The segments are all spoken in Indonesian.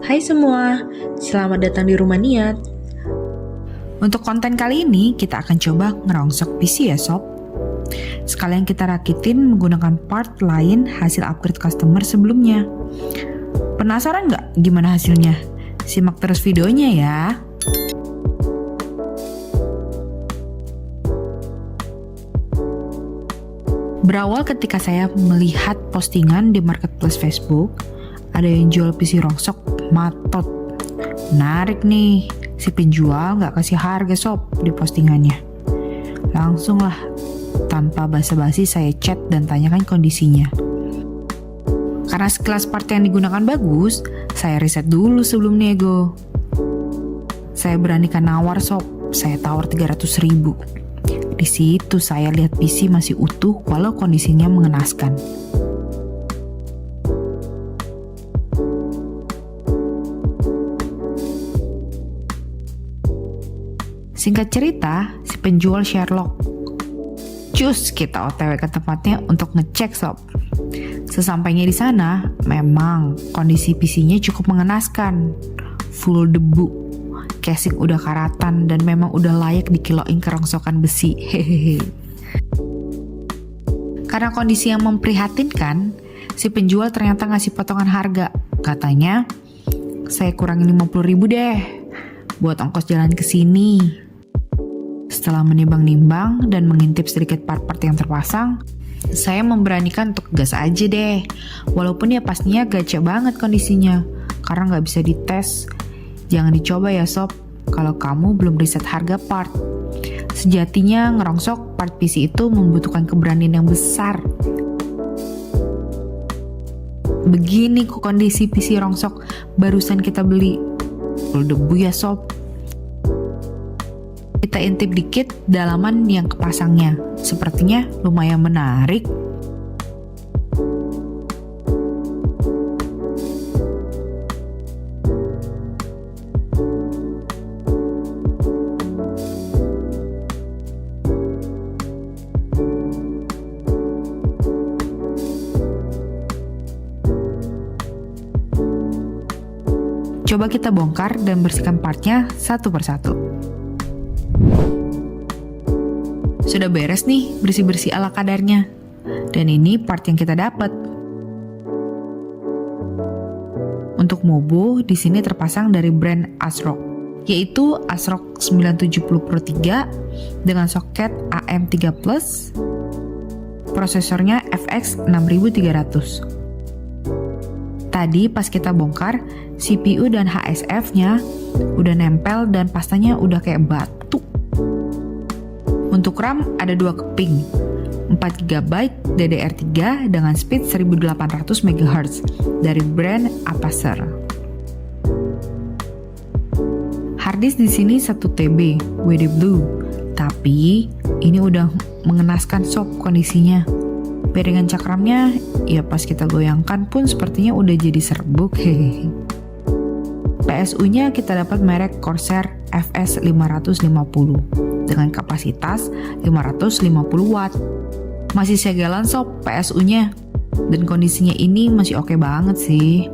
Hai semua, selamat datang di Rumah Niat. Untuk konten kali ini, kita akan coba ngerongsok PC ya sob. Sekalian kita rakitin menggunakan part lain hasil upgrade customer sebelumnya. Penasaran nggak gimana hasilnya? Simak terus videonya ya. Berawal ketika saya melihat postingan di marketplace Facebook, ada yang jual PC rongsok matot. Menarik nih, si penjual nggak kasih harga sob di postingannya. Langsung lah, tanpa basa-basi saya chat dan tanyakan kondisinya. Karena sekelas part yang digunakan bagus, saya riset dulu sebelum nego. Saya beranikan nawar sob, saya tawar 300.000. Di situ saya lihat PC masih utuh walau kondisinya mengenaskan. Singkat cerita, si penjual Sherlock. Cus, kita OTW ke tempatnya untuk ngecek sob. Sesampainya di sana, memang kondisi PC-nya cukup mengenaskan. Full debu. Casing udah karatan dan memang udah layak dikiloin kerongsokan besi. Hehehe. Karena kondisi yang memprihatinkan, si penjual ternyata ngasih potongan harga. Katanya, saya kurangin 50.000 deh buat ongkos jalan ke sini. Setelah menimbang-nimbang dan mengintip sedikit part-part yang terpasang, saya memberanikan untuk gas aja deh. Walaupun ya pastinya gacha banget kondisinya, karena nggak bisa dites. Jangan dicoba ya sob, kalau kamu belum riset harga part. Sejatinya ngerongsok part PC itu membutuhkan keberanian yang besar. Begini kok kondisi PC rongsok barusan kita beli. Full debu ya sob. Kita intip dikit dalaman yang kepasangnya. Sepertinya lumayan menarik. Coba kita bongkar dan bersihkan partnya satu persatu. Sudah beres nih bersih-bersih ala kadarnya. Dan ini part yang kita dapat. Untuk mobo di sini terpasang dari brand ASRock, yaitu ASRock 970 Pro 3 dengan soket AM3+, prosesornya FX 6300. Tadi pas kita bongkar, CPU dan HSF-nya udah nempel dan pastanya udah kayak batu. Untuk RAM ada 2 keping, 4GB DDR3 dengan speed 1800 MHz dari brand Apacer. Harddisk di sini 1 TB WD Blue, tapi ini udah mengenaskan sob kondisinya. Piringan cakramnya, ya pas kita goyangkan pun sepertinya udah jadi serbuk. Hehehe. PSU-nya kita dapat merek Corsair FS 550 dengan kapasitas 550 watt. Masih segelan sob PSU-nya, dan kondisinya ini masih oke banget sih.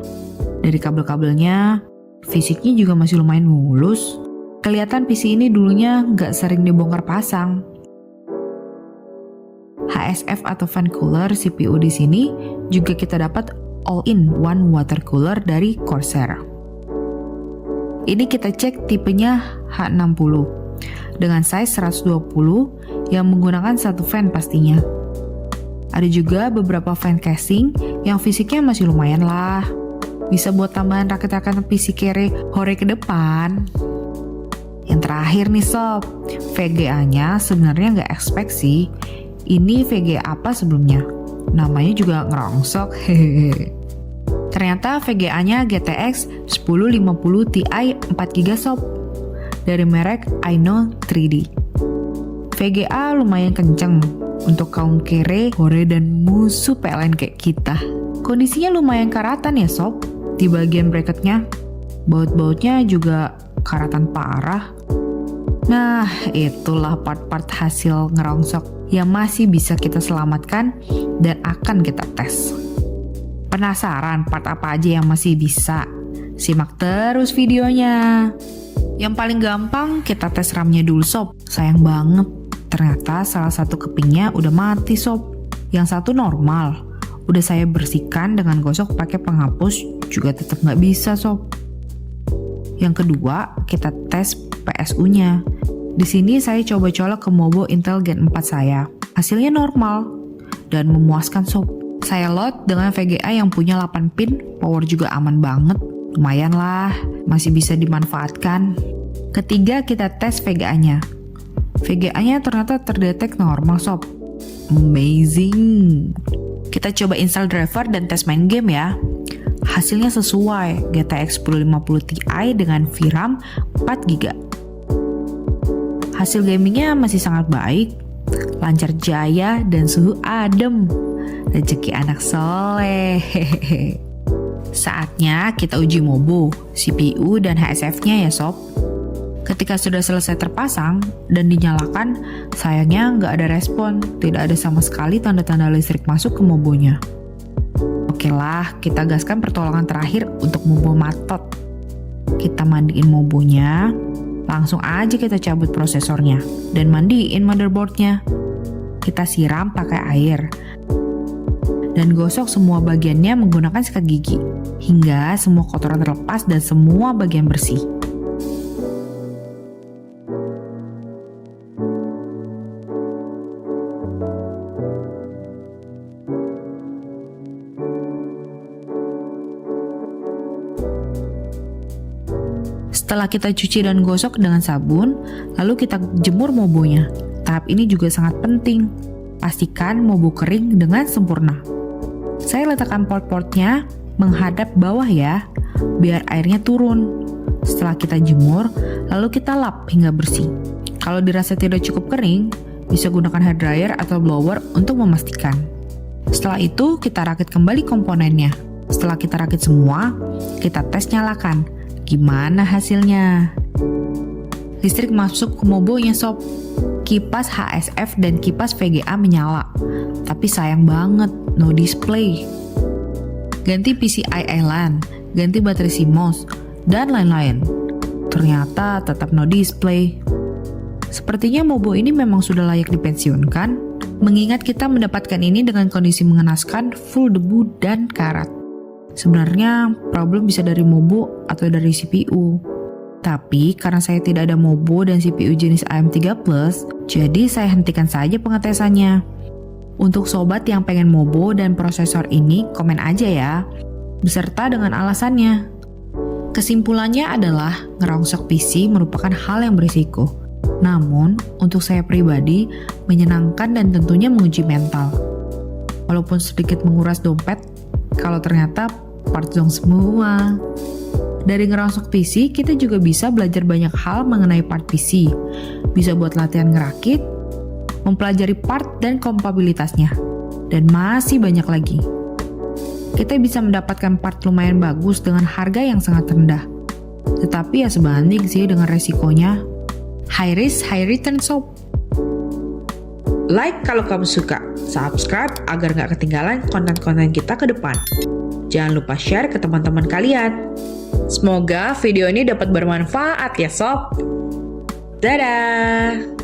Dari kabel-kabelnya, fisiknya juga masih lumayan mulus. Kelihatan PC ini dulunya nggak sering dibongkar pasang. HSF atau fan cooler CPU di sini juga kita dapat all-in-one water cooler dari Corsair. Ini kita cek tipenya H60 dengan size 120 yang menggunakan satu fan pastinya. Ada juga beberapa fan casing yang fisiknya masih lumayan lah. Bisa buat tambahan rakit-rakitan PC kere hore ke depan. Yang terakhir nih sob, VGA-nya sebenarnya nggak expect sih. Ini VGA apa sebelumnya? Namanya juga ngerongsok. Hehehe. Ternyata VGA-nya GTX 1050 Ti 4GB sob dari merek Aino 3D. VGA lumayan kenceng untuk kaum kere, hore, dan musuh PLN kayak kita. Kondisinya lumayan karatan ya sob di bagian bracketnya. Baut-bautnya juga karatan parah. Nah, itulah part-part hasil ngerongsok yang masih bisa kita selamatkan dan akan kita tes. Penasaran part apa aja yang masih bisa? Simak terus videonya. Yang paling gampang kita tes RAM-nya dulu sob. Sayang banget, ternyata salah satu kepingnya udah mati sob. Yang satu normal. Udah saya bersihkan dengan gosok pakai penghapus, juga tetap nggak bisa sob. Yang kedua, kita tes PSU-nya. Di sini saya coba colok ke Mobo Intel Gen 4 saya. Hasilnya normal dan memuaskan sob. Saya load dengan VGA yang punya 8 pin, power juga aman banget. Lumayan lah, masih bisa dimanfaatkan. Ketiga, kita tes VGA-nya. VGA-nya ternyata terdetek normal sob. Amazing. Kita coba install driver dan tes main game ya. Hasilnya sesuai, GTX 1050 Ti dengan VRAM 4GB. Hasil gamingnya masih sangat baik, lancar jaya dan suhu adem. Rezeki anak soleh. Saatnya kita uji Mobo, CPU dan HSF-nya ya sob. Ketika sudah selesai terpasang dan dinyalakan, sayangnya nggak ada respon, tidak ada sama sekali tanda-tanda listrik masuk ke Mobonya. Oke lah, kita gaskan pertolongan terakhir untuk Mobo matot. Kita mandiin Mobonya, langsung aja kita cabut prosesornya dan mandiin motherboardnya. Kita siram pakai air dan gosok semua bagiannya menggunakan sikat gigi hingga semua kotoran terlepas dan semua bagian bersih. Setelah kita cuci dan gosok dengan sabun, lalu kita jemur Mobonya. Tahap ini juga sangat penting. Pastikan Mobo kering dengan sempurna. Saya letakkan port-portnya menghadap bawah ya, biar airnya turun. Setelah kita jemur, lalu kita lap hingga bersih. Kalau dirasa tidak cukup kering, bisa gunakan hair dryer atau blower untuk memastikan. Setelah itu, kita rakit kembali komponennya. Setelah kita rakit semua, kita tes nyalakan. Gimana hasilnya? Listrik masuk ke Mobonya sob. Kipas HSF dan kipas VGA menyala. Tapi sayang banget, no display. Ganti PCI Island, ganti baterai CMOS, dan lain-lain. Ternyata tetap no display. Sepertinya Mobo ini memang sudah layak dipensiunkan, mengingat kita mendapatkan ini dengan kondisi mengenaskan, full debu dan karat. Sebenarnya problem bisa dari Mobo atau dari CPU. Tapi karena saya tidak ada Mobo dan CPU jenis AM3+, jadi saya hentikan saja pengetesannya. Untuk sobat yang pengen Mobo dan prosesor ini, komen aja ya, beserta dengan alasannya. Kesimpulannya adalah ngerongsok PC merupakan hal yang berisiko. Namun, untuk saya pribadi, menyenangkan dan tentunya menguji mental. Walaupun sedikit menguras dompet, kalau ternyata part zong semua. Dari ngerongsok PC, kita juga bisa belajar banyak hal mengenai part PC. Bisa buat latihan ngerakit, mempelajari part dan kompatibilitasnya, dan masih banyak lagi. Kita bisa mendapatkan part lumayan bagus dengan harga yang sangat rendah. Tetapi ya sebanding sih dengan resikonya. High risk, high return sob. Like kalau kamu suka, subscribe agar nggak ketinggalan konten-konten kita ke depan. Jangan lupa share ke teman-teman kalian. Semoga video ini dapat bermanfaat ya sob. Dadah!